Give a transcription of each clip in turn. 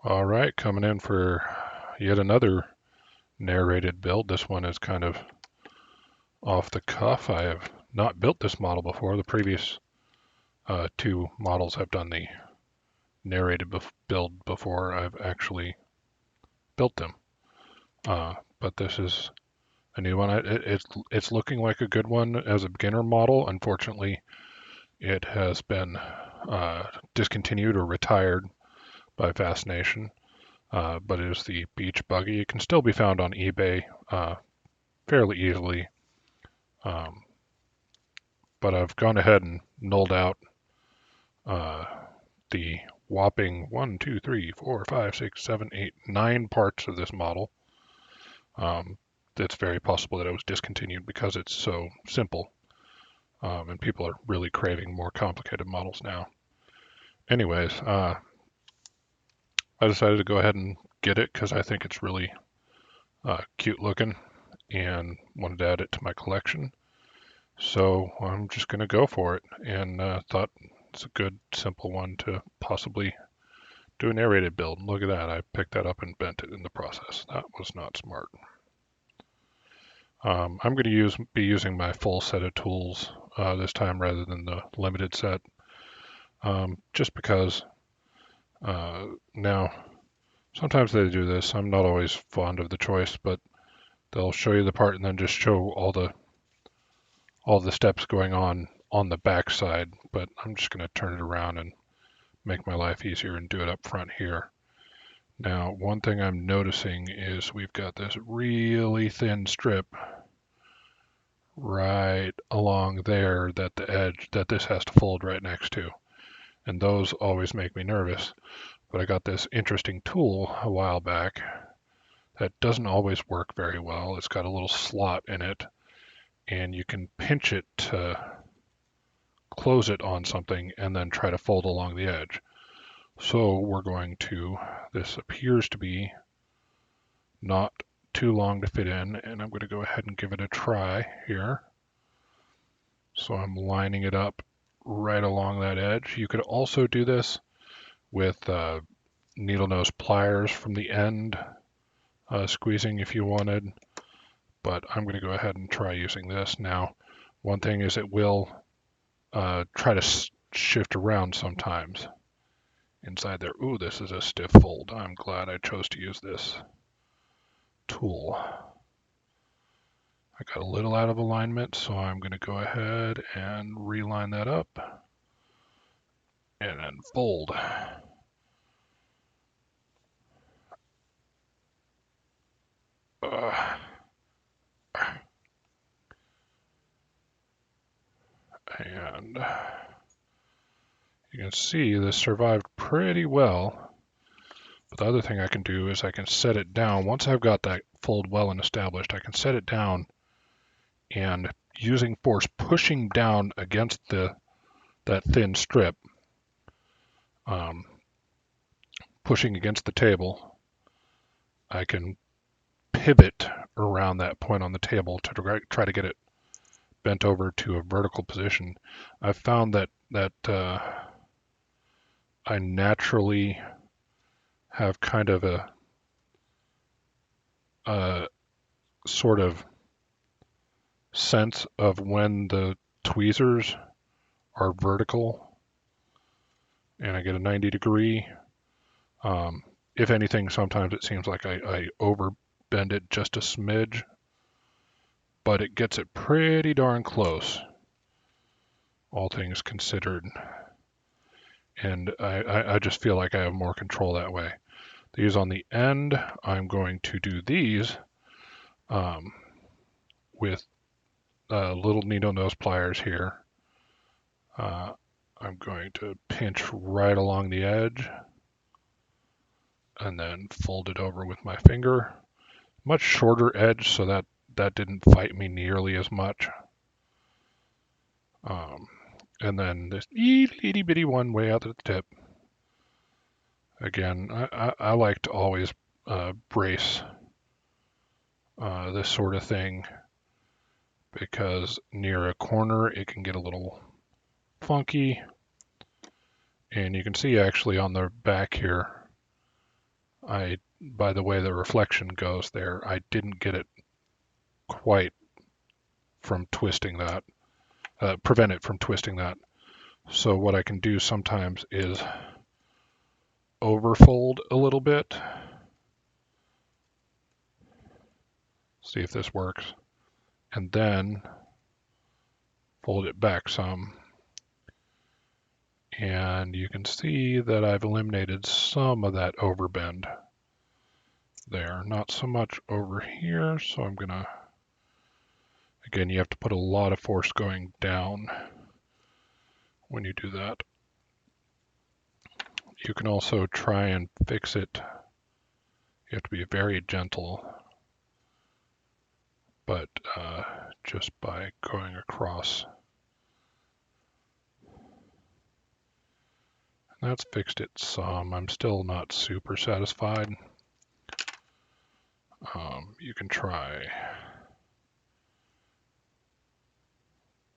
All right, coming in for yet another narrated build. This one is kind of off the cuff. I have not built this model before. The previous two models I've done the narrated build before. I've actually built them, but this is a new one. It's looking like a good one as a beginner model. Unfortunately, it has been discontinued or retired by Fascination. But it is the beach buggy. It can still be found on eBay fairly easily. Um, but I've gone ahead and nulled out uh, the whopping 9 parts of this model. It's very possible that it was discontinued because it's so simple, and people are really craving more complicated models now. Anyways, I decided to go ahead and get it because I think it's really cute looking and wanted to add it to my collection. So I'm just going to go for it and thought it's a good, simple one to possibly do a narrated build. Look at that. I picked that up and bent it in the process. That was not smart. I'm going to be using my full set of tools this time rather than the limited set, just because now sometimes they do this. I'm not always fond of the choice, but they'll show you the part and then just show all the steps going on the back side. But I'm just going to turn it around and make my life easier and do it up front here. Now, one thing I'm noticing is we've got this really thin strip right along there that the edge that this has to fold right next to. And those always make me nervous. But I got this interesting tool a while back that doesn't always work very well. It's got a little slot in it, and you can pinch it to close it on something and then try to fold along the edge. So we're going to, this appears to be not too long to fit in, and I'm going to go ahead and give it a try here. So I'm lining it up right along that edge. You could also do this with needle nose pliers from the end, squeezing if you wanted, but I'm going to go ahead and try using this. Now, one thing is it will try to shift around sometimes inside there. Ooh, this is a stiff fold. I'm glad I chose to use this tool. I got a little out of alignment, so I'm going to go ahead and reline that up and then fold. And you can see this survived pretty well. But the other thing I can do is I can set it down. Once I've got that fold well and established, I can set it down and using force pushing down against that thin strip, pushing against the table, I can pivot around that point on the table to try to get it bent over to a vertical position. I've found that I naturally have kind of a sort of sense of when the tweezers are vertical and I get a 90 degree. If anything, sometimes it seems like I overbend it just a smidge, but it gets it pretty darn close, all things considered. And I just feel like I have more control that way. These on the end, I'm going to do these with little needle nose pliers here. I'm going to pinch right along the edge and then fold it over with my finger. Much shorter edge, so that didn't fight me nearly as much. And then this itty bitty one way out at the tip. Again, I like to always brace this sort of thing because near a corner it can get a little funky. And you can see actually on the back here, by the way the reflection goes there, I didn't get it quite from twisting that, prevent it from twisting that. So what I can do sometimes is overfold a little bit. See if this works. And then fold it back some. And you can see that I've eliminated some of that overbend there. Not so much over here, so I'm gonna, again, you have to put a lot of force going down when you do that. You can also try and fix it. You have to be very gentle, but just by going across. That's fixed it some. I'm still not super satisfied. You can try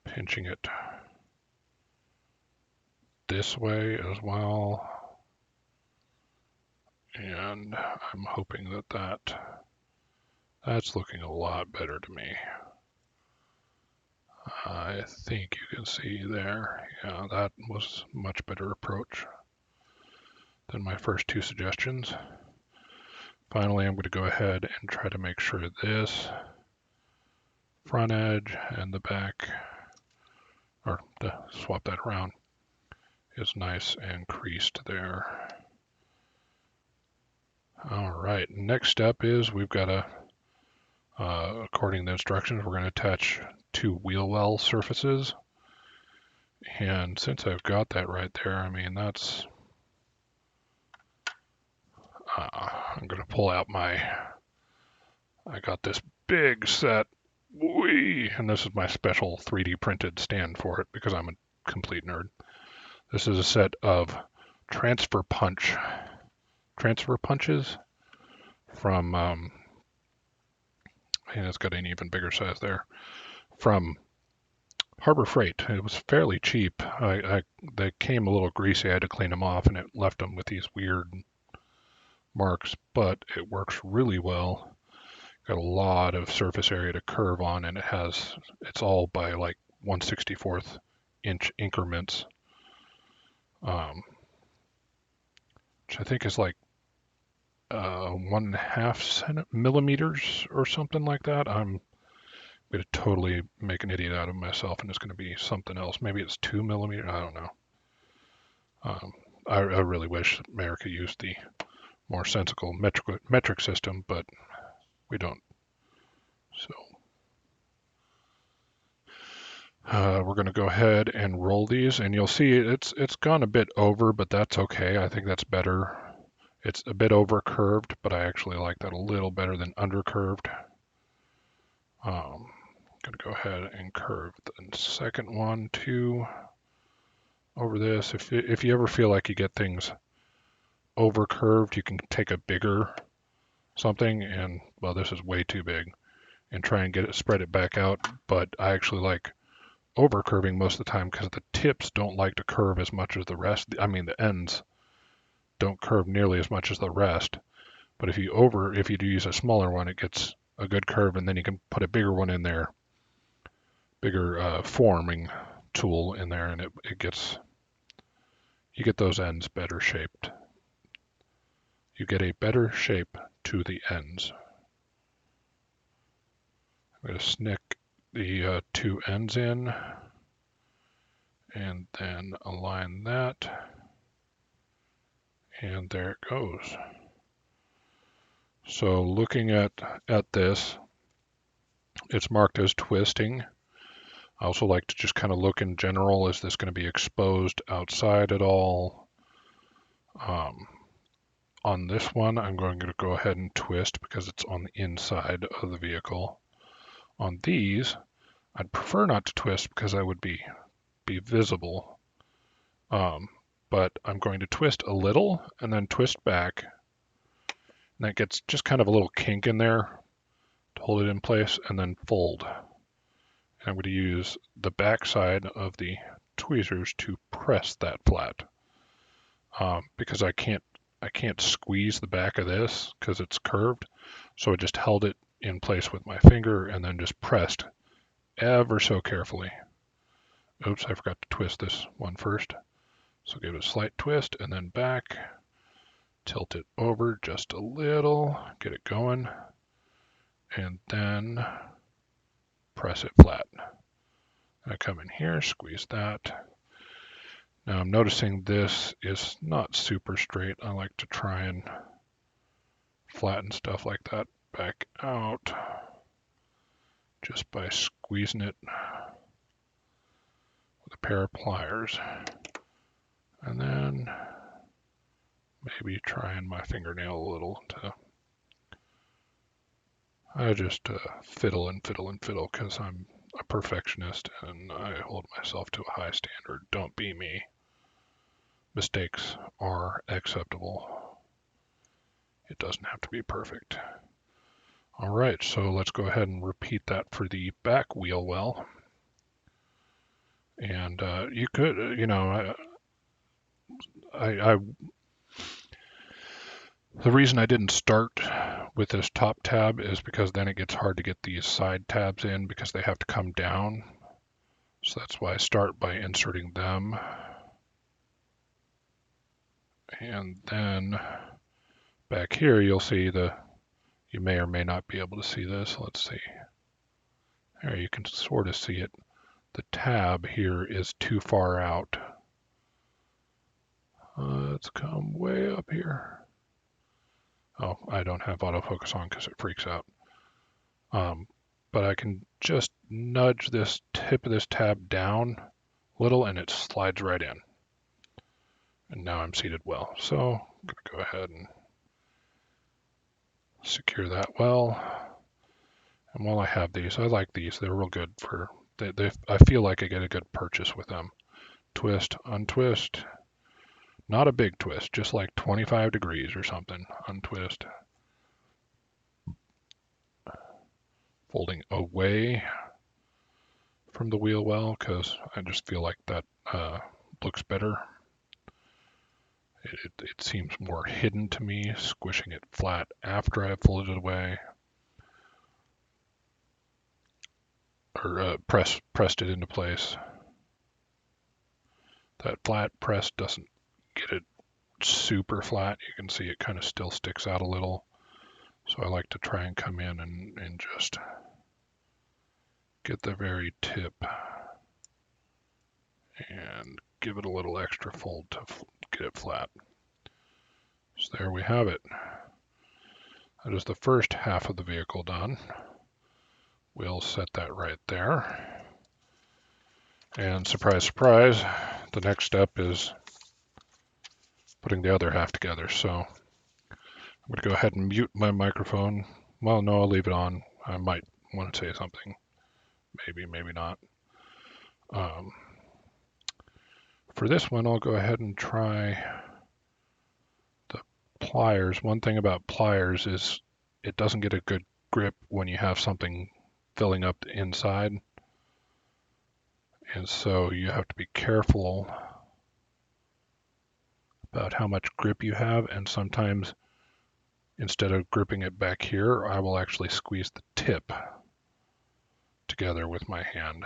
pinching it this way as well. And I'm hoping that that's looking a lot better to me. I think you can see there. Yeah, that was a much better approach than my first two suggestions. Finally, I'm going to go ahead and try to make sure this front edge and the back, or to swap that around, is nice and creased there. All right, next step is we've got to, according to the instructions, we're going to attach two wheel well surfaces. And since I've got that right there, I mean, that's, I'm going to pull out I got this big set, and this is my special 3D printed stand for it because I'm a complete nerd. This is a set of transfer punches from, and it's got an even bigger size there, from Harbor Freight. It was fairly cheap. They came a little greasy. I had to clean them off, and it left them with these weird marks, but it works really well. Got a lot of surface area to curve on, and it's all by like 1/64th inch increments, which I think is like 1.5 millimeters or something like that. I'm going to totally make an idiot out of myself, and it's going to be something else. Maybe it's 2 millimeters. I don't know. I really wish America used the more sensible metric system, but we don't. So we're going to go ahead and roll these, and you'll see it's gone a bit over, but that's okay. I think that's better. It's a bit over curved, but I actually like that a little better than under curved. I'm going to go ahead and curve the second one too over this. If you ever feel like you get things over curved, you can take a bigger something, and well, this is way too big, and try and spread it back out. But I actually like over curving most of the time because the tips don't like to curve as much as the rest. I mean, the ends don't curve nearly as much as the rest. But if you do use a smaller one, it gets a good curve, and then you can put a bigger one in there, bigger forming tool in there, and you get those ends better shaped. You get a better shape to the ends. I'm going to snick the two ends in, and then align that, and there it goes. So looking at this, it's marked as twisting. I also like to just kind of look in general. Is this going to be exposed outside at all? On this one, I'm going to go ahead and twist because it's on the inside of the vehicle. On these, I'd prefer not to twist because I would be visible. But I'm going to twist a little and then twist back. And that gets just kind of a little kink in there to hold it in place, and then fold. And I'm going to use the back side of the tweezers to press that flat because I can't I can't squeeze the back of this because it's curved. So I just held it in place with my finger and then just pressed ever so carefully. Oops, I forgot to twist this one first. So give it a slight twist and then back. Tilt it over just a little, get it going, and then press it flat. I come in here, squeeze that. Now I'm noticing this is not super straight. I like to try and flatten stuff like that back out just by squeezing it with a pair of pliers. And then maybe trying my fingernail a little to, I just fiddle and fiddle and fiddle because I'm a perfectionist and I hold myself to a high standard. Don't be me. Mistakes are acceptable. It doesn't have to be perfect. All right, so let's go ahead and repeat that for the back wheel well. And you could, you know, the reason I didn't start with this top tab is because then it gets hard to get these side tabs in because they have to come down. So that's why I start by inserting them. And then back here, you'll see you may or may not be able to see this. Let's see. There, you can sort of see it. The tab here is too far out. Let's come way up here. Oh, I don't have autofocus on because it freaks out. But I can just nudge this tip of this tab down a little and it slides right in. And now I'm seated well. So I'm going to go ahead and secure that well. And while I have these, I like these. They're real good for, I feel like I get a good purchase with them. Twist, untwist. Not a big twist, just like 25 degrees or something. Untwist. Folding away from the wheel well because I just feel like that looks better. It seems more hidden to me, squishing it flat after I've folded it away. Or pressed it into place. That flat press doesn't get it super flat. You can see it kind of still sticks out a little. So I like to try and come in and just get the very tip and give it a little extra fold to get it flat. So there we have it. That is the first half of the vehicle done. We'll set that right there. And surprise, surprise, the next step is putting the other half together. So I'm going to go ahead and mute my microphone. Well, no, I'll leave it on. I might want to say something. Maybe, maybe not. For this one, I'll go ahead and try the pliers. One thing about pliers is it doesn't get a good grip when you have something filling up the inside. And so you have to be careful about how much grip you have. And sometimes instead of gripping it back here, I will actually squeeze the tip together with my hand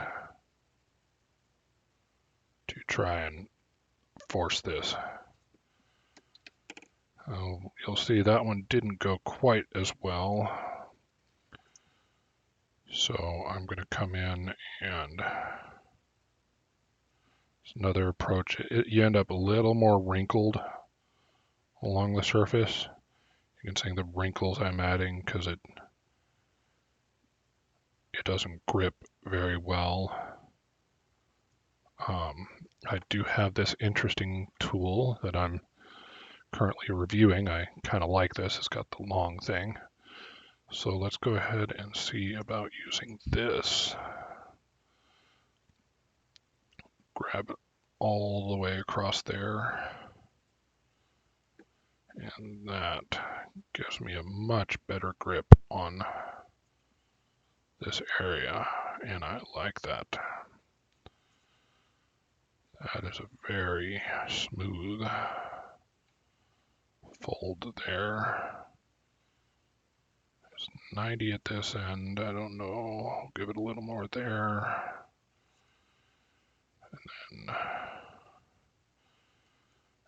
to try and force this. You'll see that one didn't go quite as well. So I'm going to come in and it's another approach. You end up a little more wrinkled along the surface. You can see the wrinkles I'm adding because it doesn't grip very well. I do have this interesting tool that I'm currently reviewing. I kind of like this. It's got the long thing. So let's go ahead and see about using this. Grab it all the way across there. And that gives me a much better grip on this area. And I like that. That is a very smooth fold there. There's 90 at this end. I don't know. I'll give it a little more there. And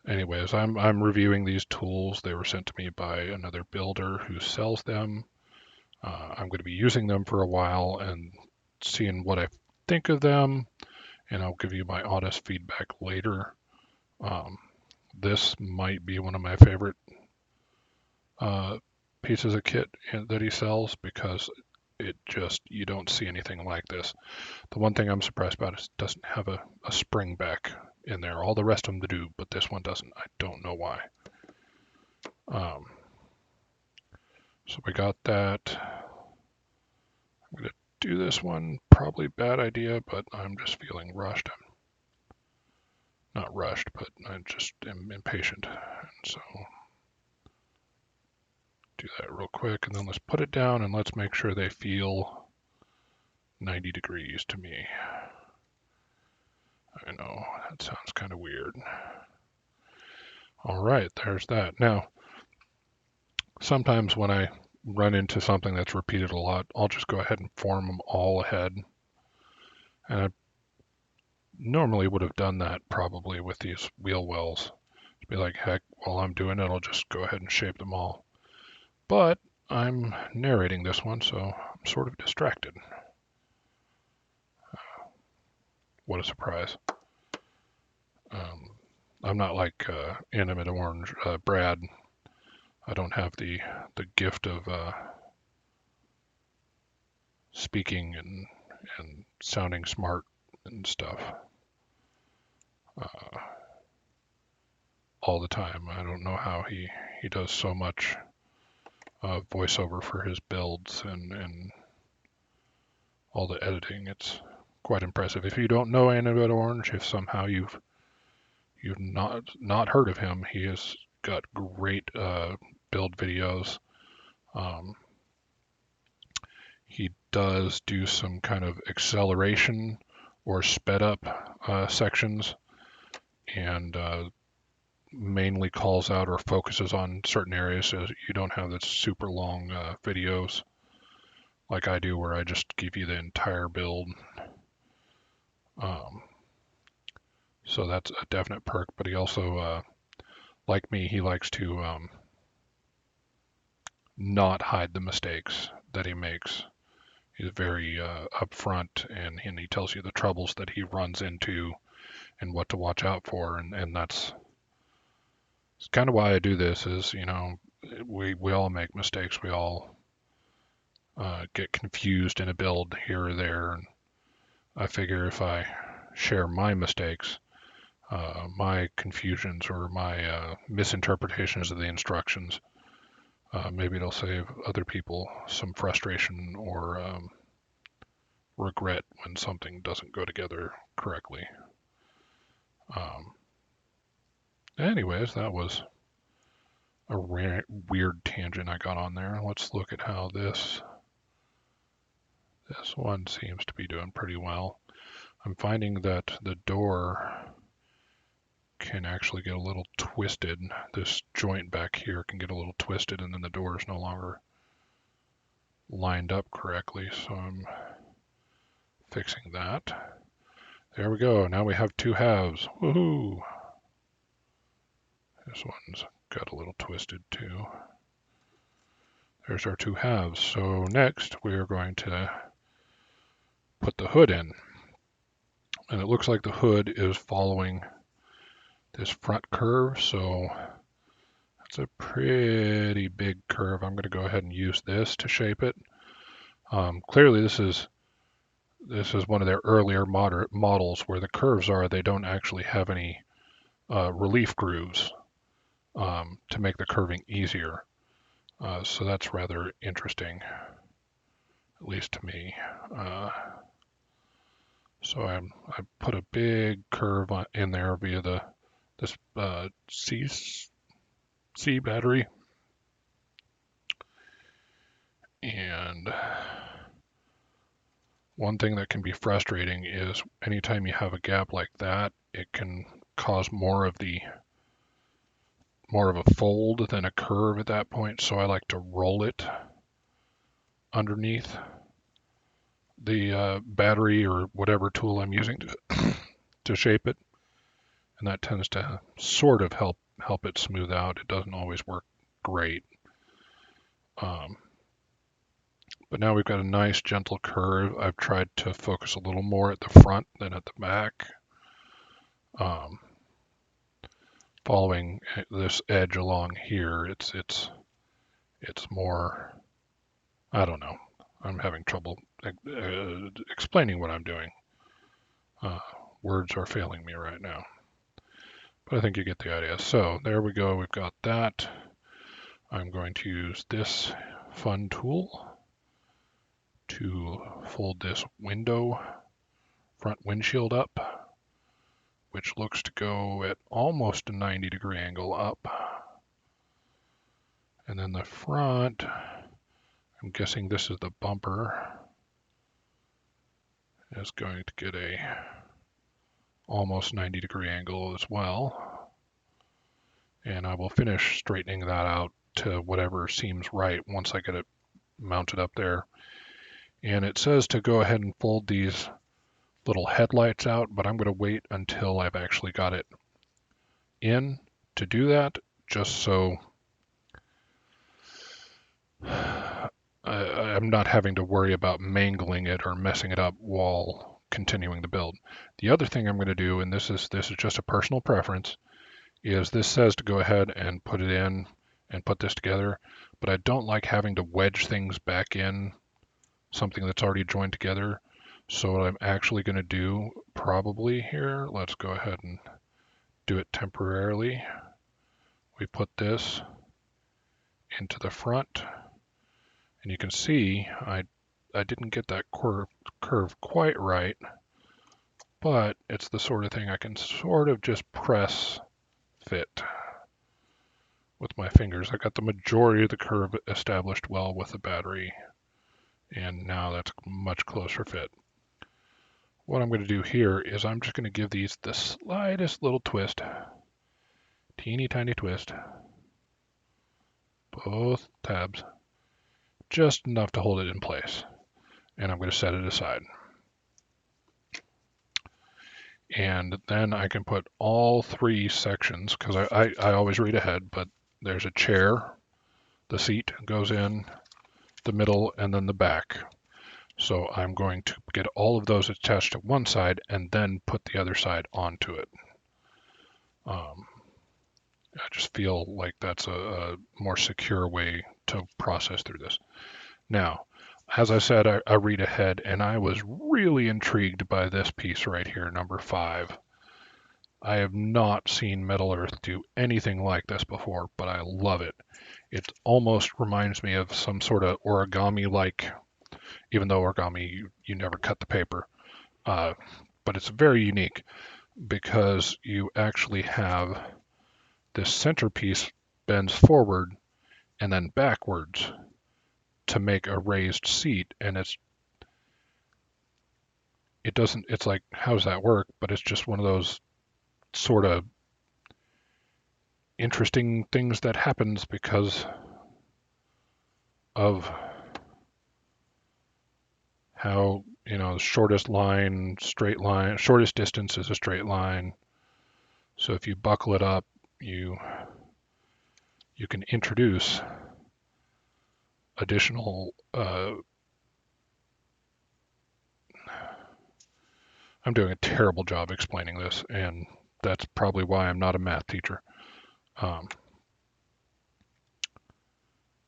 anyways, I'm reviewing these tools. They were sent to me by another builder who sells them. I'm going to be using them for a while and seeing what I think of them, and I'll give you my honest feedback later. This might be one of my favorite pieces of kit that he sells, because you don't see anything like this. The one thing I'm surprised about is it doesn't have a spring back in there. All the rest of them do, but this one doesn't. I don't know why. So we got that. I'm going to do this one. Probably bad idea, but I'm just feeling rushed. Not rushed, but I just am impatient. And so do that real quick, and then let's put it down and let's make sure they feel 90 degrees to me. I know, that sounds kind of weird. All right, there's that. Now, sometimes when I run into something that's repeated a lot, I'll just go ahead and form them all ahead. And I normally would have done that probably with these wheel wells. To be like, heck, while I'm doing it, I'll just go ahead and shape them all. But I'm narrating this one, so I'm sort of distracted. What a surprise. I'm not like Animate Orange Brad. I don't have the gift of speaking and sounding smart and stuff all the time. I don't know how he does so much voiceover for his builds and all the editing. It's quite impressive. If you don't know Animate Orange, if somehow you've not heard of him, he has got great build videos. He does do some kind of acceleration or sped up sections, and mainly calls out or focuses on certain areas, so you don't have the super long videos like I do, where I just give you the entire build. So that's a definite perk. But he also, like me, he likes to not hide the mistakes that he makes. He's very upfront, and he tells you the troubles that he runs into and what to watch out for, and that's kind of why I do this. Is, we all make mistakes. We all get confused in a build here or there, and I figure if I share my mistakes, my confusions, or my misinterpretations of the instructions, maybe it'll save other people some frustration or regret when something doesn't go together correctly. Anyways, that was a weird tangent I got on there. Let's look at how this one seems to be doing pretty well. I'm finding that the door can actually get a little twisted. This joint back here can get a little twisted, and then the door is no longer lined up correctly, so I'm fixing that. There we go. Now we have two halves. Woohoo! This one's got a little twisted too. There's our two halves. So next we are going to put the hood in. And it looks like the hood is following this front curve, so that's a pretty big curve. I'm going to go ahead and use this to shape it. Clearly this is one of their earlier models where the curves they don't actually have any relief grooves to make the curving easier. So that's rather interesting, at least to me. So I put a big curve in there via this C battery, and one thing that can be frustrating is anytime you have a gap like that, it can cause more of the more of a fold than a curve at that point, so I like to roll it underneath the battery or whatever tool I'm using to shape it, and that tends to sort of help it smooth out. It doesn't always work great. But now we've got a nice gentle curve. I've tried to focus a little more at the front than at the back. Following this edge along here, it's more, I don't know. I'm having trouble explaining what I'm doing. Words are failing me right now. But I think you get the idea. So there we go. We've got that. I'm going to use this fun tool to fold this front windshield up, which looks to go at almost a 90-degree angle up. And then the front, I'm guessing this is the bumper, is going to get a almost 90-degree angle as well. And I will finish straightening that out to whatever seems right once I get it mounted up there. And it says to go ahead and fold these little headlights out, but I'm going to wait until I've actually got it in to do that, just so I'm not having to worry about mangling it or messing it up while continuing the build. The other thing I'm going to do, and this is just a personal preference, is this says to go ahead and put it in and put this together, but I don't like having to wedge things back in something that's already joined together. So what I'm actually going to do probably here, let's go ahead and do it temporarily. We put this into the front, and you can see I didn't get that curve quite right, but it's the sort of thing I can sort of just press fit with my fingers. I got the majority of the curve established well with the battery, and now that's a much closer fit. What I'm going to do here is I'm just going to give these the slightest little twist, teeny tiny twist, both tabs, just enough to hold it in place. And I'm going to set it aside. And then I can put all three sections, because I always read ahead, but there's a chair, the seat goes in, the middle, and then the back. So I'm going to get all of those attached to one side and then put the other side onto it. I just feel like that's a more secure way to process through this. Now, as I said, I read ahead, and I was really intrigued by this piece right here, number 5. I have not seen Metal Earth do anything like this before, but I love it. It almost reminds me of some sort of origami-like, even though origami, you never cut the paper. But it's very unique because you actually have this centerpiece bends forward and then backwards to make a raised seat, and it's like, how does that work? But it's just one of those sort of interesting things that happens because of how, the shortest distance is a straight line. So if you buckle it up, you can introduce additional I'm doing a terrible job explaining this, and that's probably why I'm not a math teacher.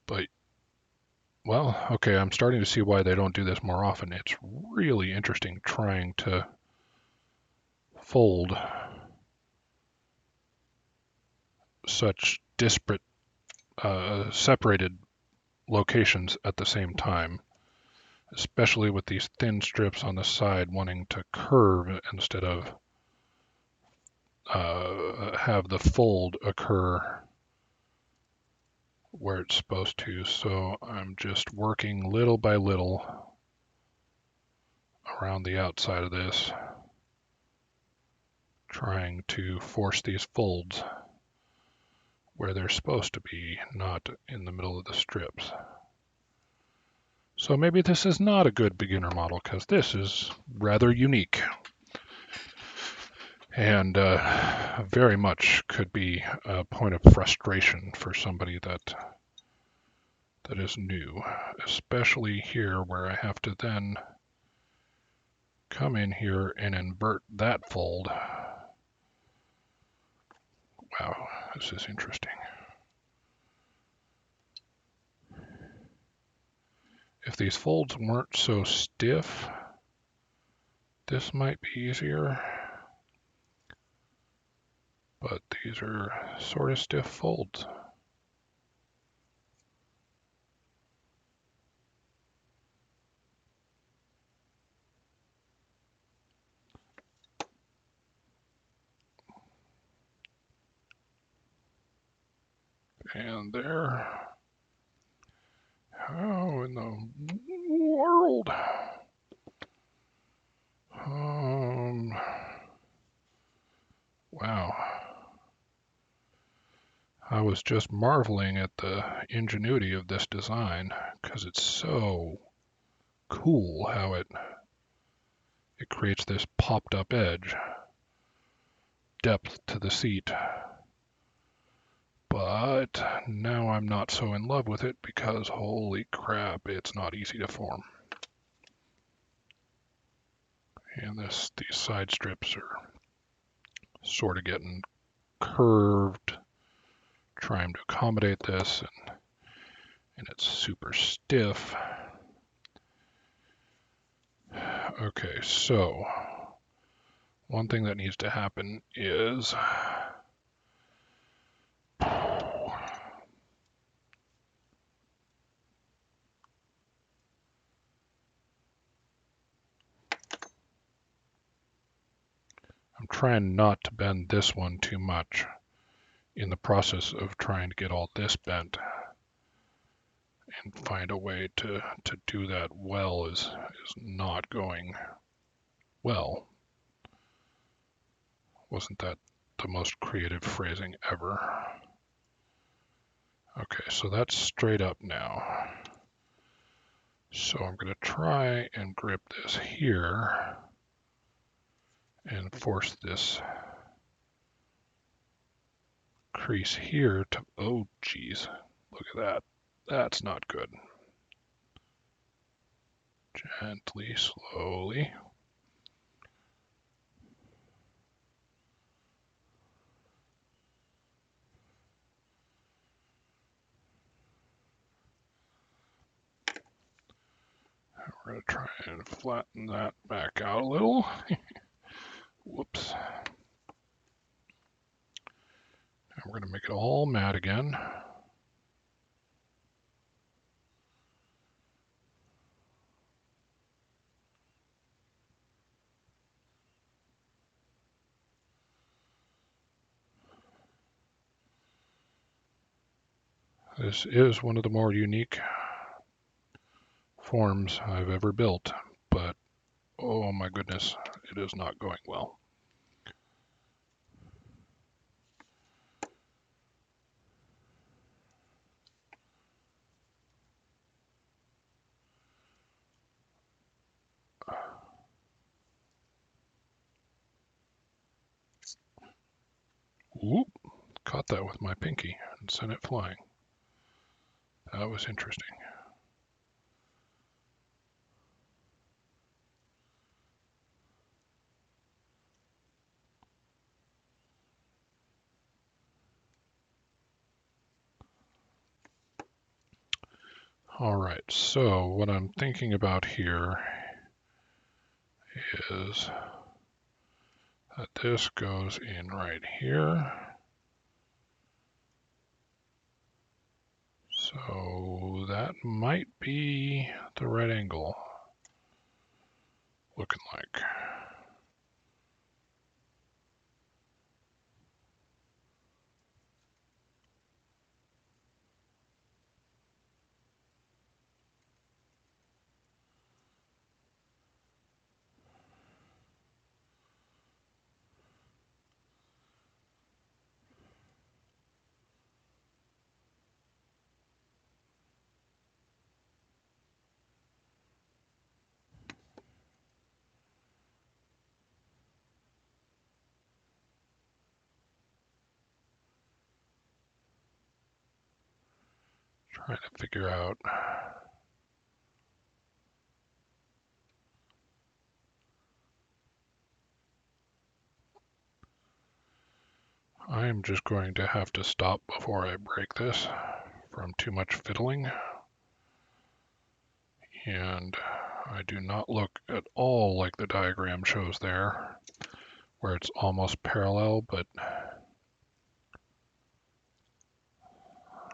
But, well, okay, I'm starting to see why they don't do this more often. It's really interesting trying to fold such disparate, separated locations at the same time, especially with these thin strips on the side wanting to curve instead of have the fold occur where it's supposed to. So I'm just working little by little around the outside of this, trying to force these folds where they're supposed to be, not in the middle of the strips. So maybe this is not a good beginner model because this is rather unique. And very much could be a point of frustration for somebody that is new, especially here where I have to then come in here and invert that fold. Wow, this is interesting. If these folds weren't so stiff, this might be easier. But these are sort of stiff folds. And there. How in the world? Wow. I was just marveling at the ingenuity of this design because it's so cool how it creates this popped up edge, depth to the seat. But now I'm not so in love with it because holy crap, it's not easy to form. And these side strips are sort of getting curved, trying to accommodate this, and it's super stiff. Okay, so one thing that needs to happen is I'm trying not to bend this one too much in the process of trying to get all this bent, and find a way to do that well is not going well. Wasn't that the most creative phrasing ever? Okay, so that's straight up now. So I'm going to try and grip this here and force this crease here to, oh geez, look at that. That's not good. Gently, slowly. We're going to try and flatten that back out a little. Whoops. And we're going to make it all matte again. This is one of the more unique forms I've ever built, but oh my goodness, it is not going well. Whoop, caught that with my pinky and sent it flying. That was interesting. All right, so what I'm thinking about here is that this goes in right here. So that might be the right angle, looking like. Trying to figure out I'm just going to have to stop before I break this from too much fiddling. And I do not look at all like the diagram shows there, where it's almost parallel, but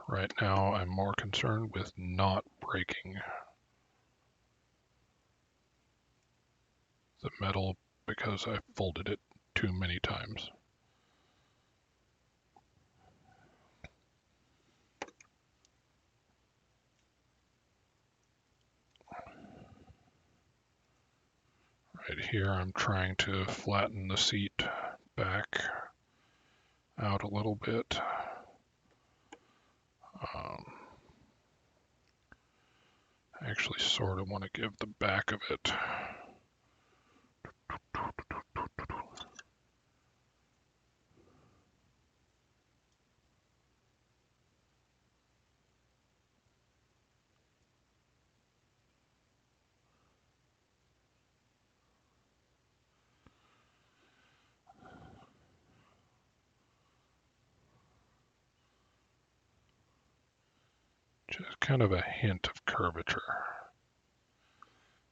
right now I'm more concerned with not breaking the metal because I folded it too many times. Right here I'm trying to flatten the seat back out a little bit. I actually sort of want to give the back of it just kind of a hint of curvature,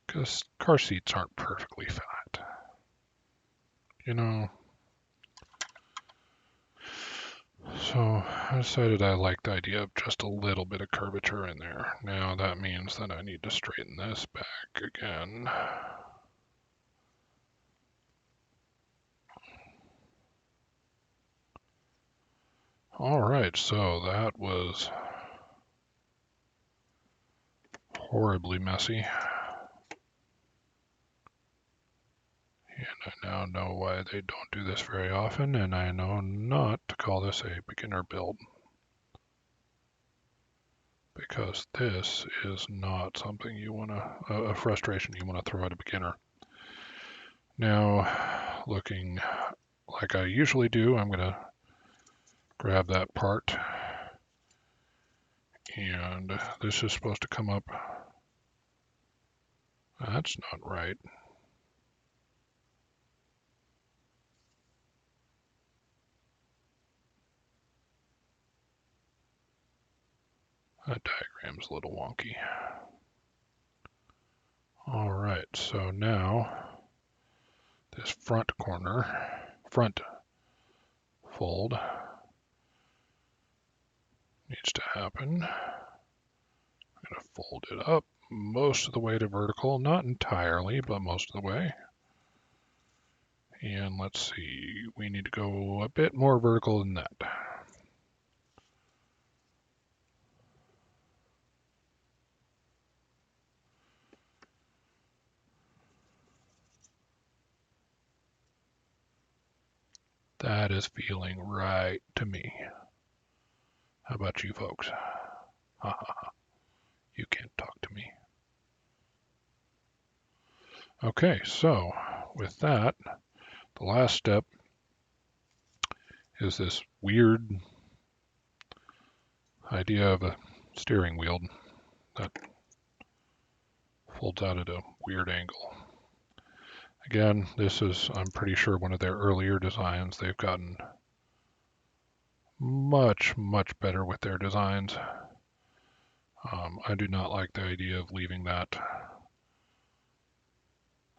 because car seats aren't perfectly flat. You know, so I decided I like the idea of just a little bit of curvature in there. Now that means that I need to straighten this back again. All right, so that was horribly messy. And I now know why they don't do this very often, and I know not to call this a beginner build. Because this is not something you want to, a frustration you want to throw at a beginner. Now, looking like I usually do, I'm going to grab that part, and this is supposed to come up. That's not right. That diagram's a little wonky. All right, so now this front fold needs to happen. I'm going to fold it up most of the way to vertical, not entirely, but most of the way. And let's see, we need to go a bit more vertical than that. That is feeling right to me. How about you folks? Ha ha ha. You can't talk to me. Okay, so with that, the last step is this weird idea of a steering wheel that folds out at a weird angle. Again, this is, I'm pretty sure, one of their earlier designs. They've gotten much, much better with their designs. I do not like the idea of leaving that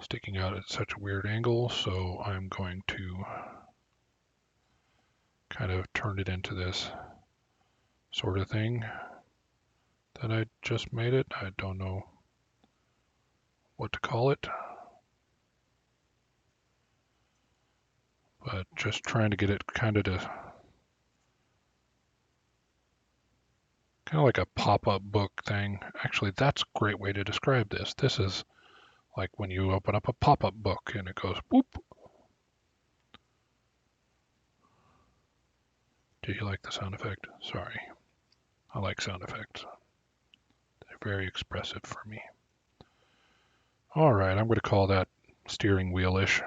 sticking out at such a weird angle, so I'm going to kind of turn it into this sort of thing that I just made it. I don't know what to call it, but just trying to get it kind of like a pop-up book thing. Actually, that's a great way to describe this. This is like when you open up a pop-up book and it goes whoop. Do you like the sound effect? Sorry. I like sound effects. They're very expressive for me. All right, I'm going to call that steering wheel-ish.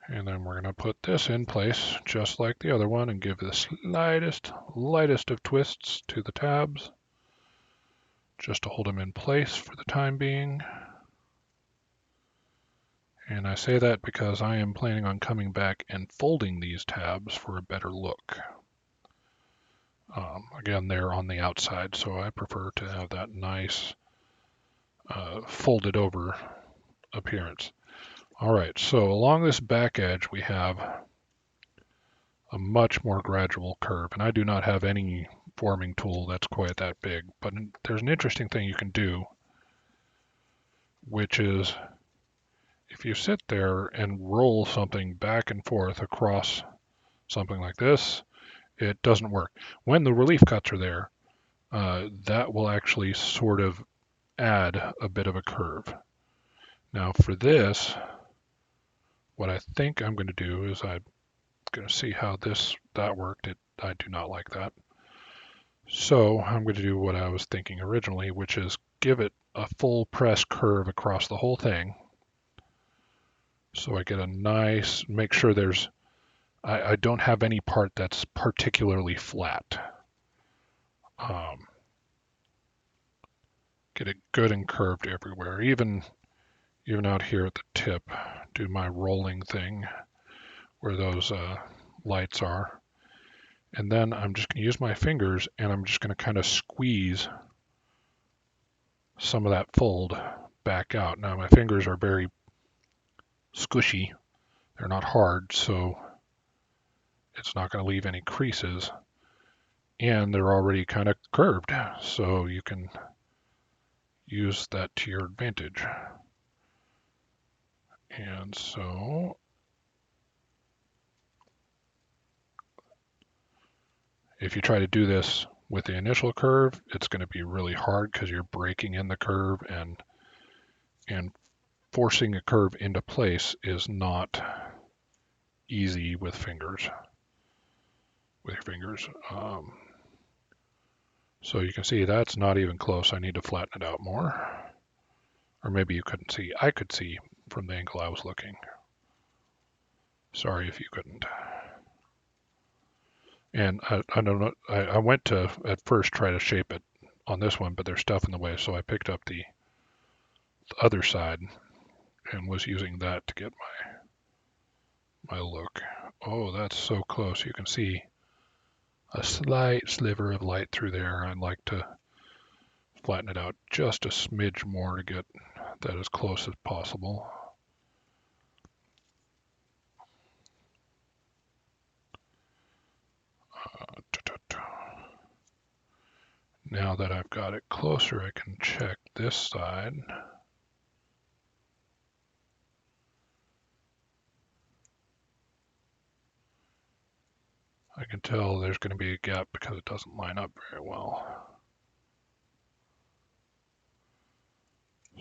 And then we're going to put this in place just like the other one and give the slightest, lightest of twists to the tabs just to hold them in place for the time being. And I say that because I am planning on coming back and folding these tabs for a better look. Again, they're on the outside, so I prefer to have that nice folded over appearance. All right, so along this back edge we have a much more gradual curve, and I do not have any forming tool that's quite that big, but there's an interesting thing you can do, which is if you sit there and roll something back and forth across something like this, it doesn't work. When the relief cuts are there, that will actually sort of add a bit of a curve. Now for this, what I think I'm going to do is I'm going to see how that worked. I do not like that. So I'm going to do what I was thinking originally, which is give it a full press curve across the whole thing. So I get a nice, make sure I don't have any part that's particularly flat. Get it good and curved everywhere, even out here at the tip. Do my rolling thing where those lights are. And then I'm just going to use my fingers and I'm just going to kind of squeeze some of that fold back out. Now my fingers are very squishy. They're not hard, so it's not going to leave any creases. And they're already kind of curved, so you can use that to your advantage. And so if you try to do this with the initial curve, it's going to be really hard because you're breaking in the curve, and forcing a curve into place is not easy with your fingers. So you can see that's not even close. I need to flatten it out more. Or maybe you couldn't see. I could see from the angle I was looking. Sorry if you couldn't. And I don't know, I went to at first try to shape it on this one, but there's stuff in the way, so I picked up the other side and was using that to get my look. Oh, that's so close. You can see a slight sliver of light through there. I'd like to flatten it out just a smidge more to get that as close as possible. Now that I've got it closer, I can check this side. I can tell there's going to be a gap because it doesn't line up very well.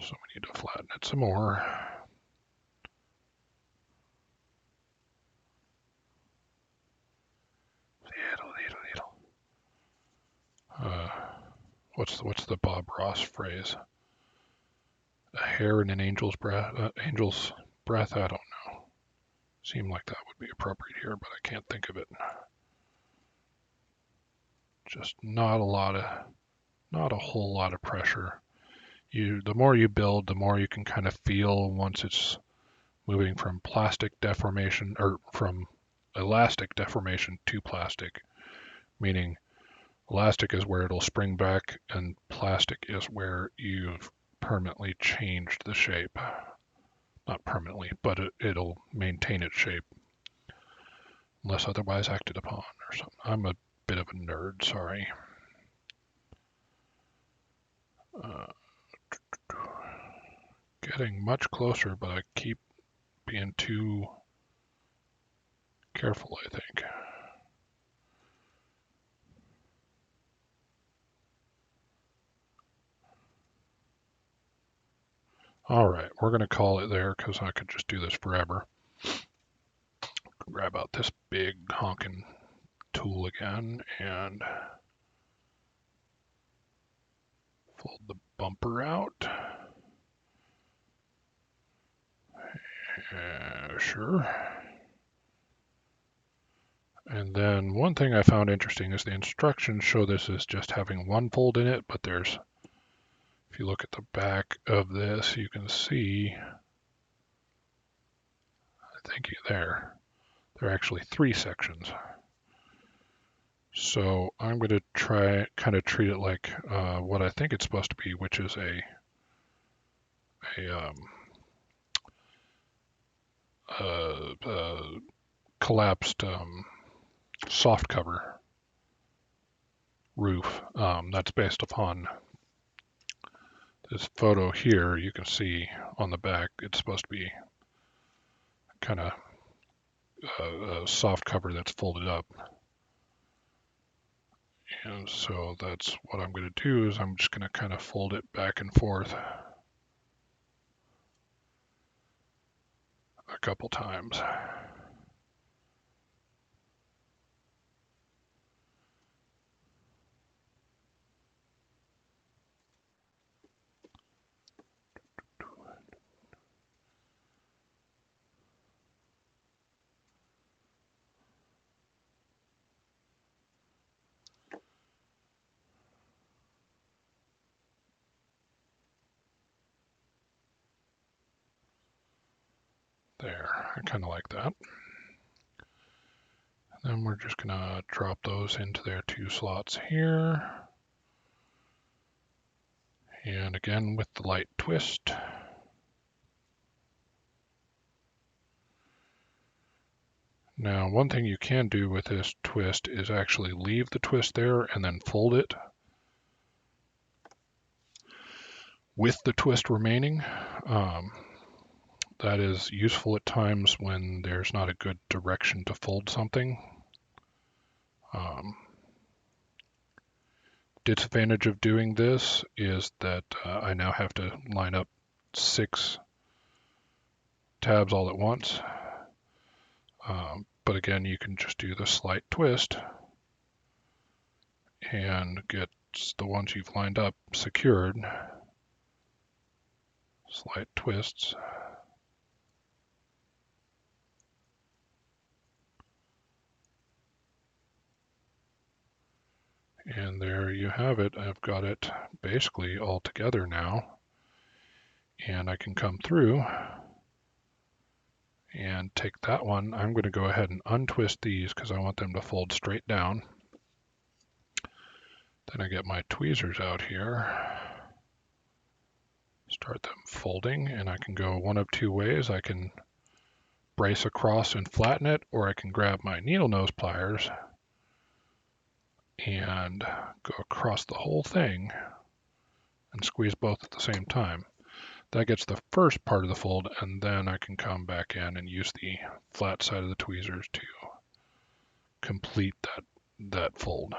So we need to flatten it some more. What's the Bob Ross phrase? A hair in an angel's breath. I don't know. Seemed like that would be appropriate here, but I can't think of it. Just not a whole lot of pressure. The more you build, the more you can kind of feel once it's moving from plastic deformation or from elastic deformation to plastic, meaning elastic is where it'll spring back and plastic is where you've permanently changed the shape. Not permanently, but it'll maintain its shape unless otherwise acted upon or something. I'm a bit of a nerd, sorry. Getting much closer, but I keep being too careful, I think. All right, we're going to call it there because I could just do this forever. Grab out this big honking tool again and fold the bumper out. Sure. And then one thing I found interesting is the instructions show this as just having one fold in it, but there's, if you look at the back of this, you can see, I think there are actually 3 sections. So I'm going to try kind of treat it like what I think it's supposed to be, which is a collapsed soft cover roof. That's based upon this photo here. You can see on the back it's supposed to be kind of a soft cover that's folded up. And so that's what I'm going to do is I'm just going to kind of fold it back and forth a couple times. There, I kind of like that. Then we're just going to drop those into their 2 slots here. And again with the light twist. Now, one thing you can do with this twist is actually leave the twist there and then fold it with the twist remaining. That is useful at times when there's not a good direction to fold something. Disadvantage of doing this is that I now have to line up 6 tabs all at once. But again, you can just do the slight twist and get the ones you've lined up secured. Slight twists. And there you have it. I've got it basically all together now. And I can come through and take that one. I'm going to go ahead and untwist these because I want them to fold straight down. Then I get my tweezers out here, start them folding, and I can go one of 2 ways. I can brace across and flatten it, or I can grab my needle nose pliers and go across the whole thing and squeeze both at the same time. That gets the first part of the fold, and then I can come back in and use the flat side of the tweezers to complete that fold.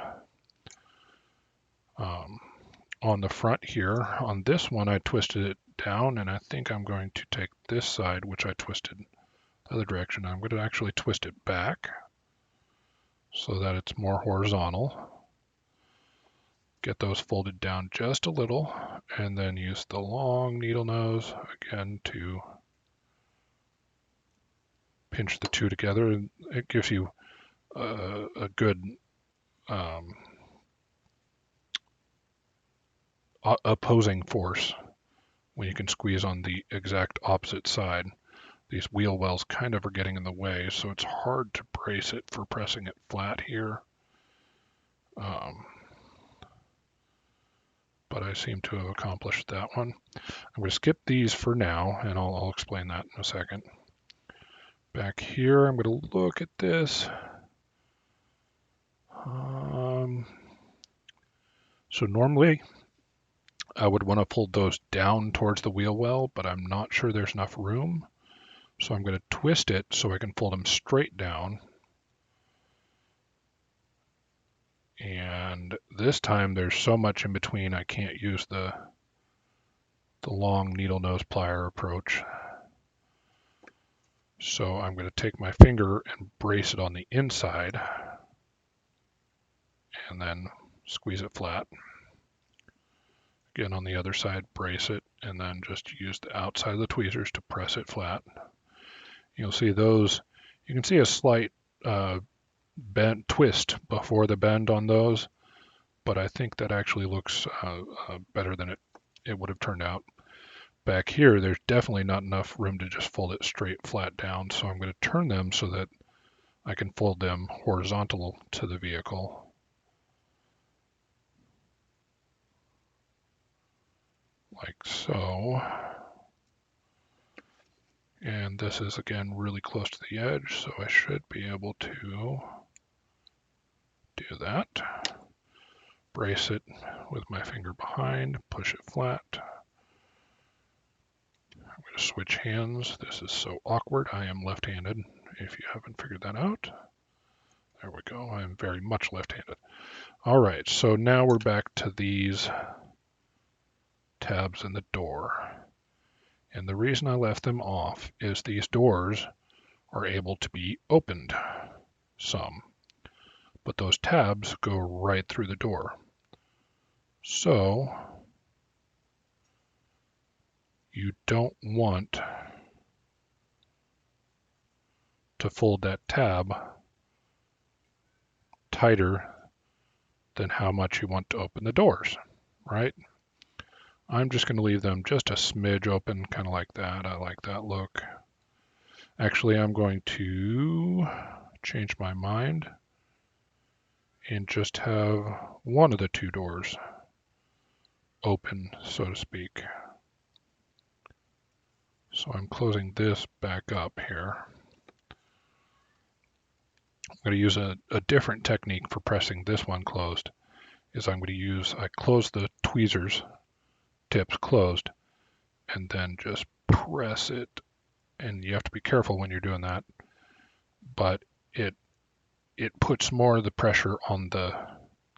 On the front here, on this one I twisted it down, and I think I'm going to take this side, which I twisted the other direction. I'm going to actually twist it back so that it's more horizontal. Get those folded down just a little, and then use the long needle nose again to pinch the 2 together. And it gives you a good opposing force when you can squeeze on the exact opposite side. These wheel wells kind of are getting in the way, so it's hard to brace it for pressing it flat here. But I seem to have accomplished that one. I'm going to skip these for now, and I'll explain that in a second. Back here, I'm going to look at this. So normally, I would want to pull those down towards the wheel well, but I'm not sure there's enough room. So I'm going to twist it so I can fold them straight down. And this time there's so much in between I can't use the long needle nose plier approach. So I'm going to take my finger and brace it on the inside and then squeeze it flat. Again, on the other side, brace it and then just use the outside of the tweezers to press it flat. You'll see those, you can see a slight twist before the bend on those, but I think that actually looks better than it would have turned out. Back here, there's definitely not enough room to just fold it straight flat down, so I'm going to turn them so that I can fold them horizontal to the vehicle. Like so. And this is again really close to the edge, so I should be able to do that. Brace it with my finger behind, push it flat. I'm going to switch hands. This is so awkward. I am left-handed, if you haven't figured that out. There we go. I am very much left-handed. All right, so now we're back to these tabs in the door. And the reason I left them off is these doors are able to be opened some, but those tabs go right through the door. So you don't want to fold that tab tighter than how much you want to open the doors, right? I'm just going to leave them just a smidge open, kind of like that. I like that look. Actually, I'm going to change my mind and just have one of the two doors open, so to speak. So I'm closing this back up here. I'm going to use a different technique for pressing this one closed. I close the tweezers tips closed and then just press it, and you have to be careful when you're doing that, but it puts more of the pressure on the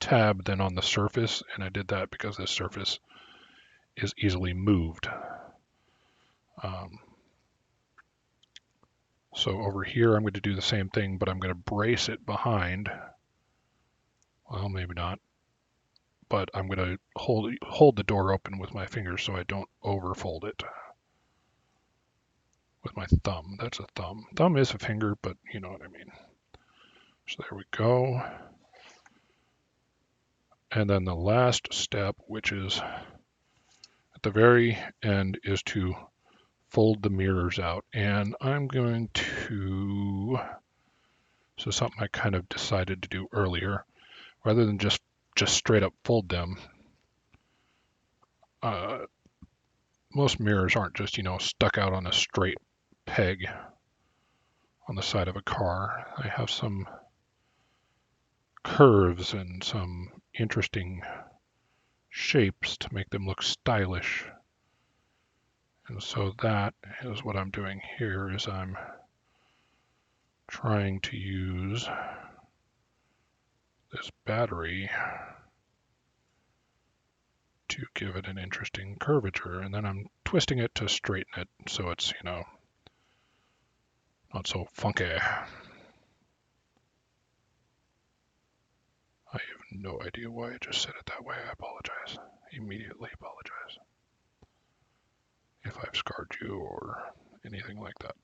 tab than on the surface, and I did that because this surface is easily moved. So over here I'm going to do the same thing, but I'm going to brace it behind. Well, maybe not, but I'm going to hold the door open with my fingers so I don't overfold it with my thumb. That's a thumb. Thumb is a finger, but you know what I mean. So there we go. And then the last step, which is at the very end, is to fold the mirrors out. And I'm going to, so something I kind of decided to do earlier, rather than just straight up fold them. Most mirrors aren't just, stuck out on a straight peg on the side of a car. They have some curves and some interesting shapes to make them look stylish. And so that is what I'm doing here, is I'm trying to use this battery to give it an interesting curvature, and then I'm twisting it to straighten it so it's, not so funky. I have no idea why I just said it that way. I apologize. Immediately apologize if I've scarred you or anything like that.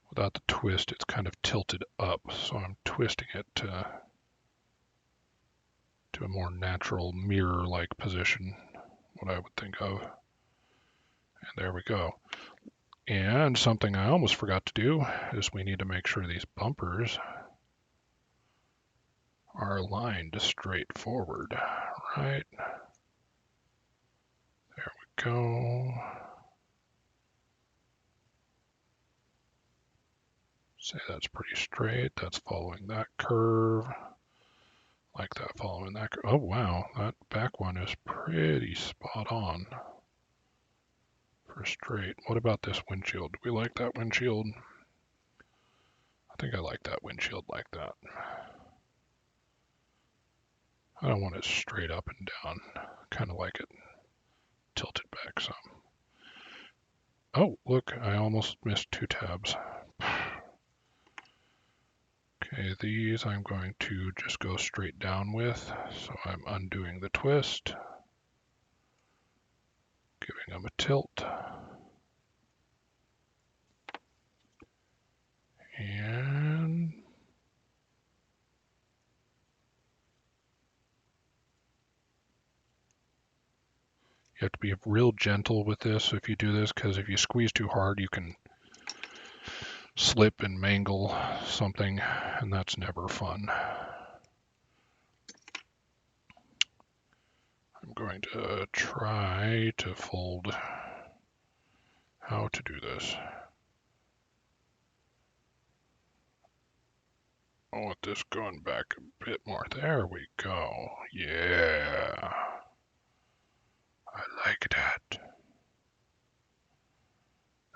Without the twist, it's kind of tilted up, so I'm twisting it to a more natural mirror-like position, what I would think of. And there we go. And something I almost forgot to do is we need to make sure these bumpers are aligned straight forward, right? There we go. Say that's pretty straight. That's following that curve. Like that following that curve. Oh, wow. That back one is pretty spot on for straight. What about this windshield? Do we like that windshield? I think I like that windshield like that. I don't want it straight up and down. Kind of like it tilted back some. Oh, look, I almost missed two tabs. Okay, these I'm going to just go straight down with. So I'm undoing the twist, giving them a tilt. You have to be real gentle with this if you do this, because if you squeeze too hard, you can slip and mangle something, and that's never fun. I'm going to try to fold how to do this. I want this going back a bit more. There we go. Yeah. I like that.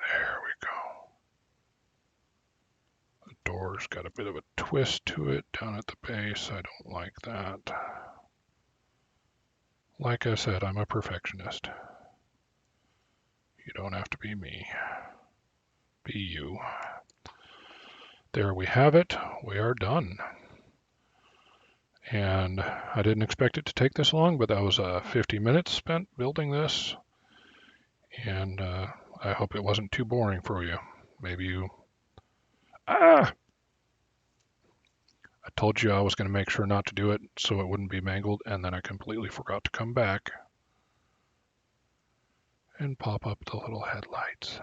There we go. The door's got a bit of a twist to it down at the base. I don't like that. Like I said, I'm a perfectionist. You don't have to be me. Be you. There we have it. We are done. And I didn't expect it to take this long, but that was 50 minutes spent building this. And I hope it wasn't too boring for you. Maybe you... Ah! I told you I was going to make sure not to do it so it wouldn't be mangled, and then I completely forgot to come back and pop up the little headlights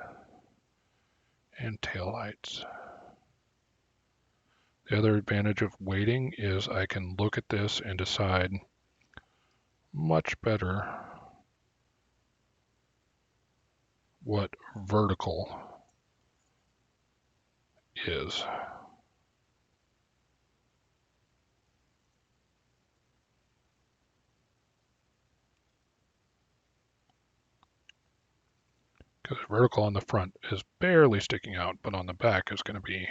and taillights. The other advantage of waiting is I can look at this and decide much better what vertical is. Because vertical on the front is barely sticking out, but on the back is going to be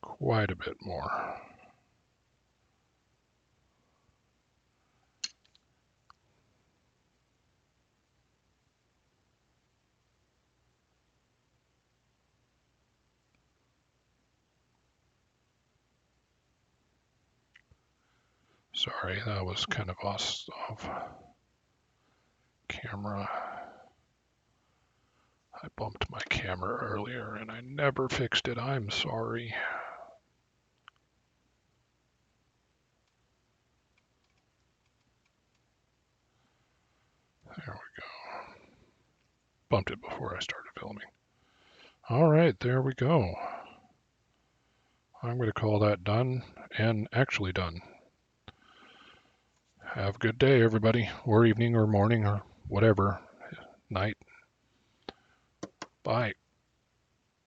quite a bit more. Sorry, that was kind of off camera. I bumped my camera earlier and I never fixed it. I'm sorry. There we go. Bumped it before I started filming. All right, there we go. I'm going to call that done and actually done. Have a good day, everybody, or evening or morning or whatever, night. Bye.